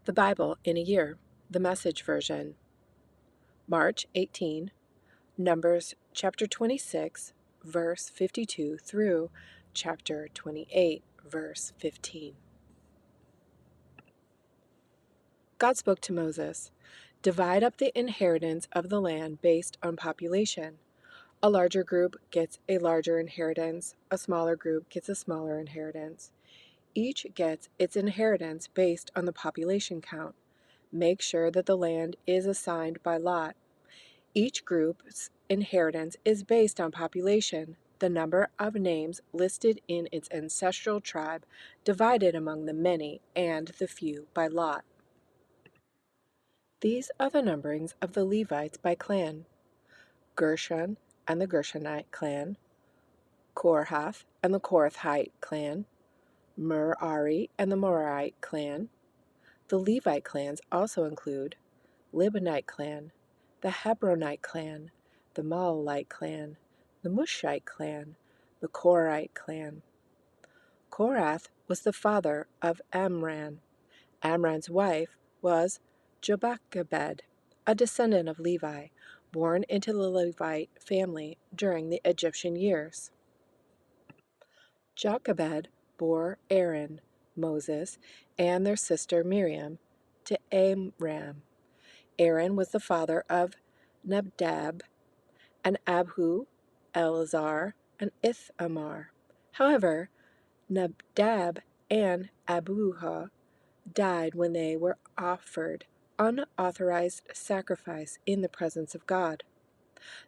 The Bible in a Year, the Message Version, March 18, Numbers chapter 26, verse 52 through chapter 28, verse 15. God spoke to Moses, "Divide up the inheritance of the land based on population. A larger group gets a larger inheritance, a smaller group gets a smaller inheritance. Each gets its inheritance based on the population count. Make sure that the land is assigned by lot. Each group's inheritance is based on population, the number of names listed in its ancestral tribe, divided among the many and the few by lot." These are the numberings of the Levites by clan: Gershon and the Gershonite clan, Kohath and the Kohathite clan, Merari and the Merarite clan. The Levite clans also include Libnite clan, the Hebronite clan, the Malalite clan, the Mushite clan, the Korite clan. Korath was the father of Amram. Amram's wife was Jochebed, a descendant of Levi, born into the Levite family during the Egyptian years. Jochebed bore Aaron, Moses, and their sister Miriam to Amram. Aaron was the father of Nadab and Abihu, Eleazar, and Ithamar. However, Nadab and Abihu died when they were offered unauthorized sacrifice in the presence of God.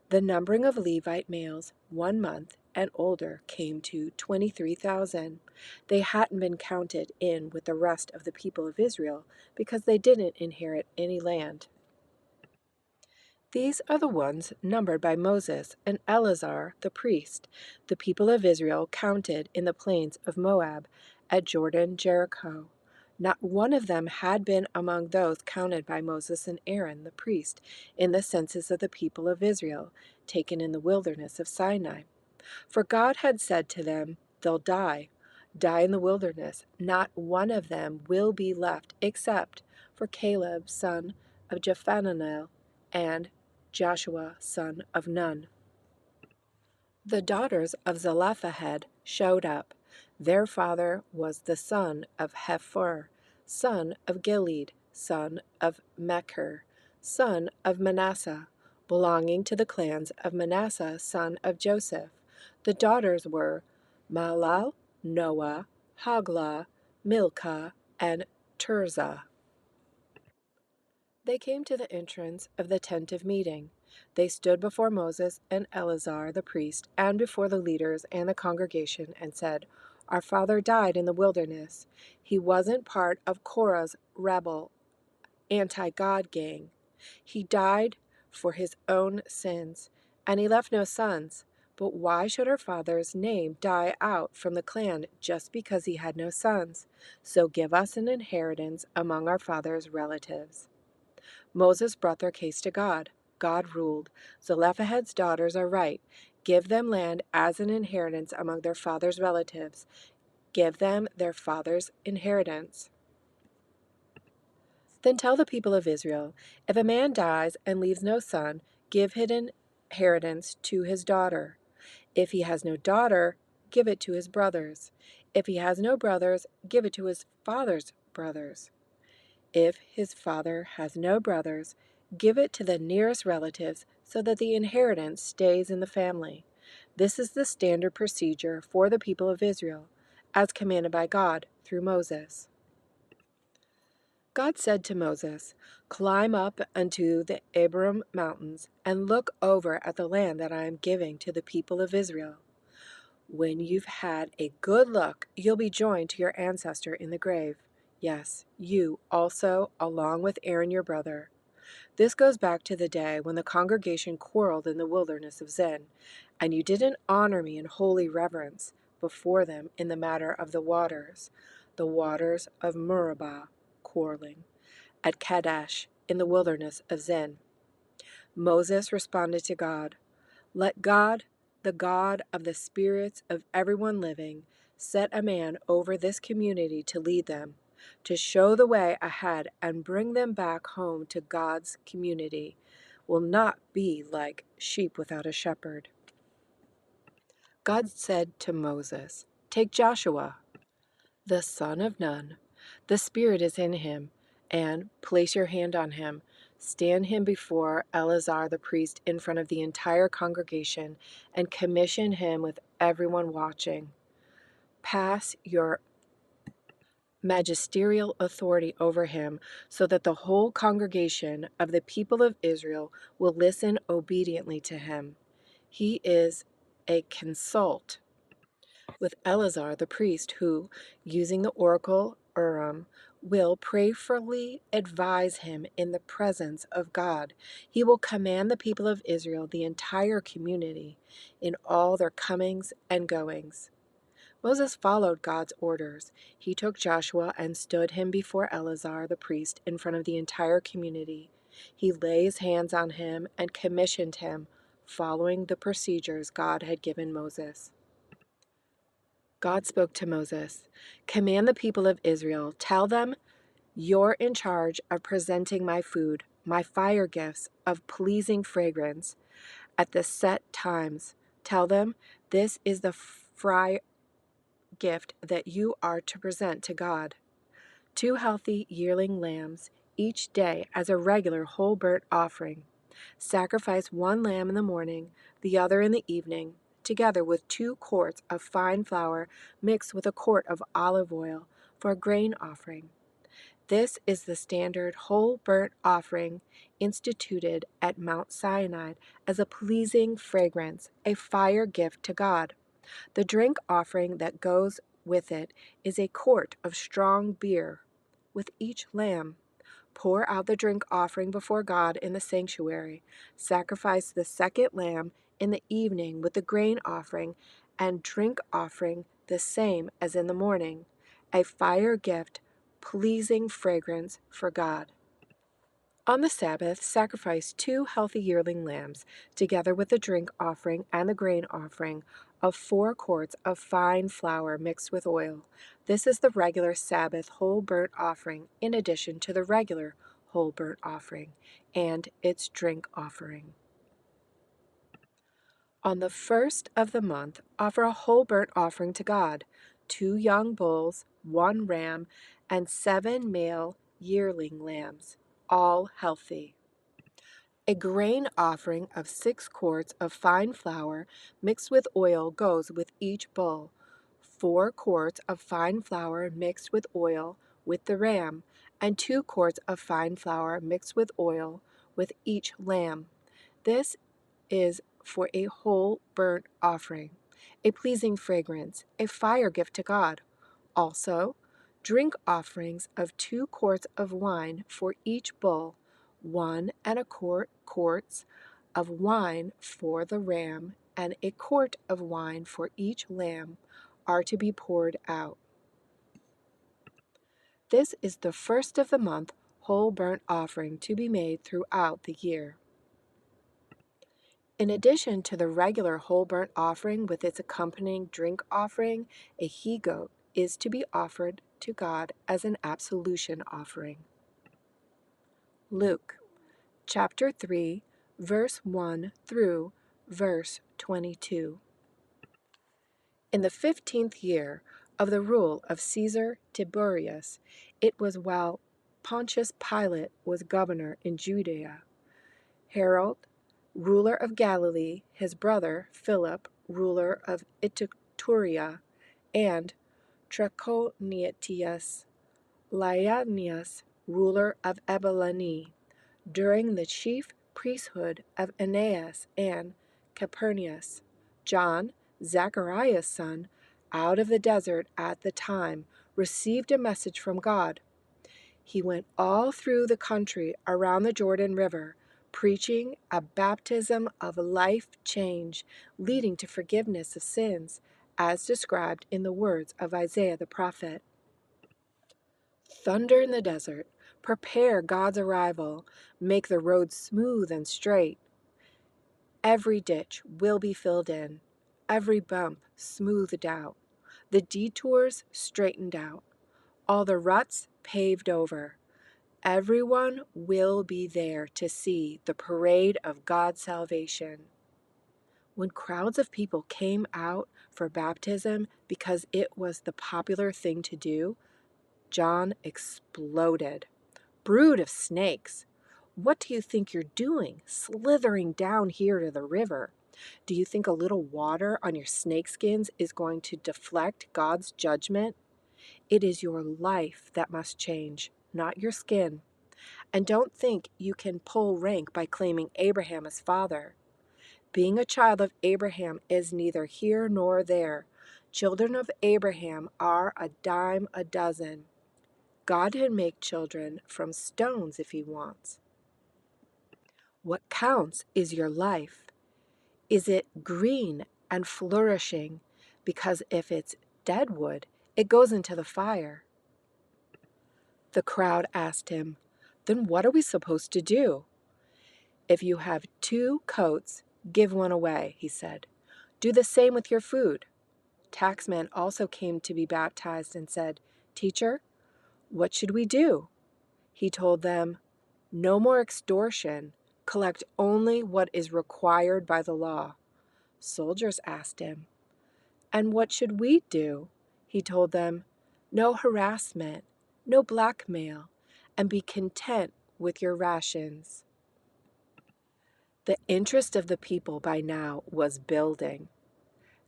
The numbering of Levite males 1 month and older came to 23,000. They hadn't been counted in with the rest of the people of Israel because they didn't inherit any land. These are the ones numbered by Moses and Eleazar the priest, the people of Israel counted in the plains of Moab at Jordan Jericho. Not one of them had been among those counted by Moses and Aaron the priest in the census of the people of Israel, taken in the wilderness of Sinai. For God had said to them, "They'll die in the wilderness. Not one of them will be left, except for Caleb, son of Jephunneh, and Joshua, son of Nun." The daughters of Zelophehad showed up. Their father was the son of Hepher, son of Gilead, son of Machir, son of Manasseh, belonging to the clans of Manasseh, son of Joseph. The daughters were Mahlal, Noah, Hoglah, Milcah, and Tirzah. They came to the entrance of the tent of meeting. They stood before Moses and Eleazar the priest, and before the leaders and the congregation, and said, "Our father died in the wilderness. He wasn't part of Korah's rebel, anti-God gang. He died for his own sins, and he left no sons. But why should our father's name die out from the clan just because he had no sons? So give us an inheritance among our father's relatives." Moses brought their case to God. God ruled, "Zelophehad's daughters are right. Give them land as an inheritance among their father's relatives. Give them their father's inheritance." Then tell the people of Israel, "If a man dies and leaves no son, give his inheritance to his daughter. If he has no daughter, give it to his brothers. If he has no brothers, give it to his father's brothers. If his father has no brothers, give it to the nearest relatives so that the inheritance stays in the family." This is the standard procedure for the people of Israel, as commanded by God through Moses. God said to Moses, "Climb up unto the Abarim mountains and look over at the land that I am giving to the people of Israel. When you've had a good look, you'll be joined to your ancestor in the grave. Yes, you also, along with Aaron your brother." This goes back to the day when the congregation quarreled in the wilderness of Zin, and you didn't honor me in holy reverence before them in the matter of the waters of Meribah, quarreling, at Kadesh in the wilderness of Zin. Moses responded to God, "Let God, the God of the spirits of everyone living, set a man over this community to lead them. to show the way ahead and bring them back home to God's community, will not be like sheep without a shepherd. God said to Moses, "Take Joshua, the son of Nun, the Spirit is in him, and place your hand on him. Stand him before Eleazar the priest in front of the entire congregation, and commission him with everyone watching. Pass your magisterial authority over him, so that the whole congregation of the people of Israel will listen obediently to him. He is a consult with Eleazar the priest, who, using the oracle Urim, will prayerfully advise him in the presence of God. He will command the people of Israel, the entire community, in all their comings and goings." Moses followed God's orders. He took Joshua and stood him before Eleazar the priest in front of the entire community. He laid his hands on him and commissioned him, following the procedures God had given Moses. God spoke to Moses, "Command the people of Israel, tell them, you're in charge of presenting my food, my fire gifts of pleasing fragrance, at the set times. Tell them, this is the fry gift that you are to present to God. 2 healthy yearling lambs each day as a regular whole burnt offering. Sacrifice 1 lamb in the morning, the other in the evening, together with 2 quarts of fine flour mixed with a quart of olive oil for a grain offering. This is the standard whole burnt offering instituted at Mount Sinai as a pleasing fragrance, a fire gift to God. The drink offering that goes with it is a quart of strong beer with each lamb. Pour out the drink offering before God in the sanctuary. Sacrifice the second lamb in the evening with the grain offering and drink offering the same as in the morning, a fire gift, pleasing fragrance for God. On the Sabbath, sacrifice 2 healthy yearling lambs, together with the drink offering and the grain offering of 4 quarts of fine flour mixed with oil. This is the regular Sabbath whole burnt offering, in addition to the regular whole burnt offering and its drink offering. On the first of the month, offer a whole burnt offering to God: 2 young bulls, 1 ram, and 7 male yearling lambs, all healthy. A grain offering of 6 quarts of fine flour mixed with oil goes with each bull. 4 quarts of fine flour mixed with oil with the ram, and 2 quarts of fine flour mixed with oil with each lamb. This is for a whole burnt offering, a pleasing fragrance, a fire gift to God. Also, drink offerings of 2 quarts of wine for each bull, 1¼ quarts of wine for the ram, and a quart of wine for each lamb are to be poured out. This is the first of the month whole burnt offering to be made throughout the year. In addition to the regular whole burnt offering with its accompanying drink offering, a he-goat is to be offered to God as an absolution offering. Luke chapter 3, verse 1 through verse 22. In the 15th year of the rule of Caesar Tiberius, it was while Pontius Pilate was governor in Judea, Herod, ruler of Galilee, his brother Philip, ruler of Iturea, and Trachonitis, Lysanias, ruler of Abilene, during the chief priesthood of Annas and Calpurnius, John, Zacharias' son, out of the desert at the time, received a message from God. He went all through the country around the Jordan River, preaching a baptism of life change, leading to forgiveness of sins, as described in the words of Isaiah the prophet. Thunder in the desert, prepare God's arrival, make the road smooth and straight. Every ditch will be filled in, every bump smoothed out, the detours straightened out. all the ruts paved over. Everyone will be there to see the parade of God's salvation. When crowds of people came out for baptism because it was the popular thing to do, John exploded. "Brood of snakes! What do you think you're doing, slithering down here to the river? Do you think a little water on your snakeskins is going to deflect God's judgment? It is your life that must change, not your skin. And don't think you can pull rank by claiming Abraham as father. Being a child of Abraham is neither here nor there. Children of Abraham are a dime a dozen. God can make children from stones if he wants. What counts is your life. Is it green and flourishing? Because if it's dead wood, it goes into the fire." The crowd asked him, "Then what are we supposed to do?" "If you have 2 coats, give one away," he said. "Do the same with your food." Taxmen also came to be baptized and said, "Teacher, what should we do?" He told them, "No more extortion. Collect only what is required by the law." Soldiers asked him, "And what should we do?" He told them, "No harassment, no blackmail, and be content with your rations." The interest of the people by now was building.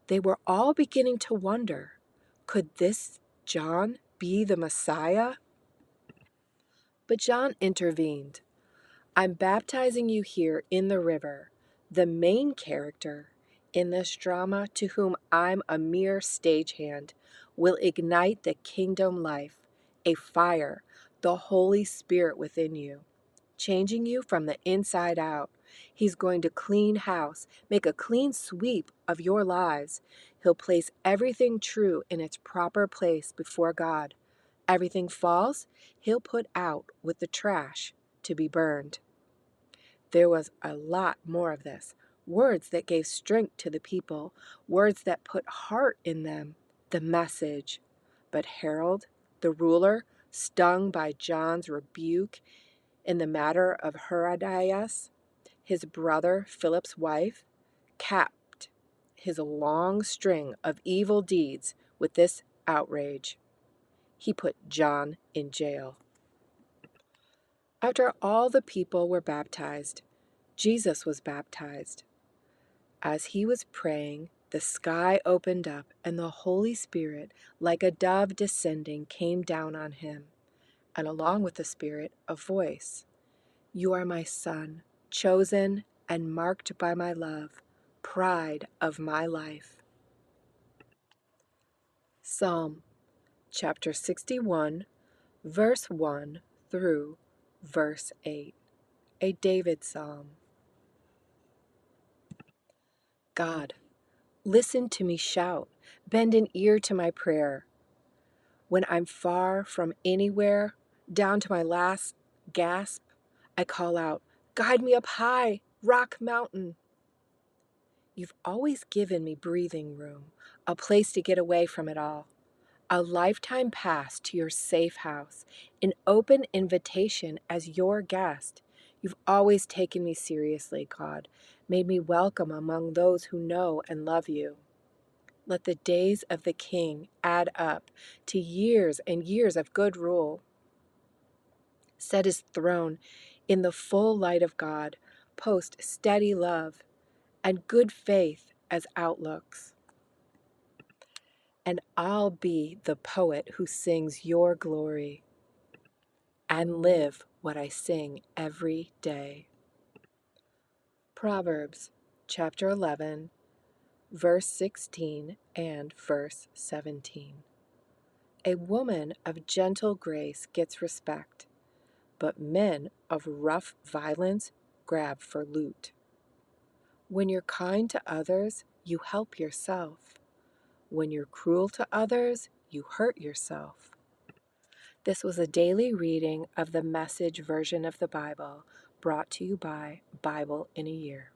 They were all beginning to wonder, could this John be the Messiah? But John intervened. "I'm baptizing you here in the river. The main character in this drama, to whom I'm a mere stagehand, will ignite the kingdom life, a fire, the Holy Spirit within you, changing you from the inside out. He's going to clean house, make a clean sweep of your lives. He'll place everything true in its proper place before God. Everything false, he'll put out with the trash to be burned." There was a lot more of this. Words that gave strength to the people, words that put heart in them, the message. But Herod, the ruler, stung by John's rebuke in the matter of Herodias, his brother Philip's wife, capped his long string of evil deeds with this outrage. He put John in jail. After all the people were baptized, Jesus was baptized. As he was praying, the sky opened up, and the Holy Spirit, like a dove descending, came down on him. And along with the Spirit, a voice: "You are my Son, chosen and marked by my love, pride of my life." Psalm chapter 61, verse 1 through verse 8. A David Psalm. God, listen to me shout, bend an ear to my prayer. When I'm far from anywhere, down to my last gasp, I call out, "Guide me up high, rock mountain." You've always given me breathing room, a place to get away from it all, a lifetime pass to your safe house, an open invitation as your guest. You've always taken me seriously, God, made me welcome among those who know and love you. Let the days of the king add up to years and years of good rule. Set his throne in the full light of God, post steady love and good faith as outlooks. And I'll be the poet who sings your glory and live what I sing every day. Proverbs chapter 11, verse 16 and verse 17. A woman of gentle grace gets respect, but men of rough violence grab for loot. When you're kind to others, you help yourself. When you're cruel to others, you hurt yourself. This was a daily reading of the Message version of the Bible, brought to you by Bible in a Year.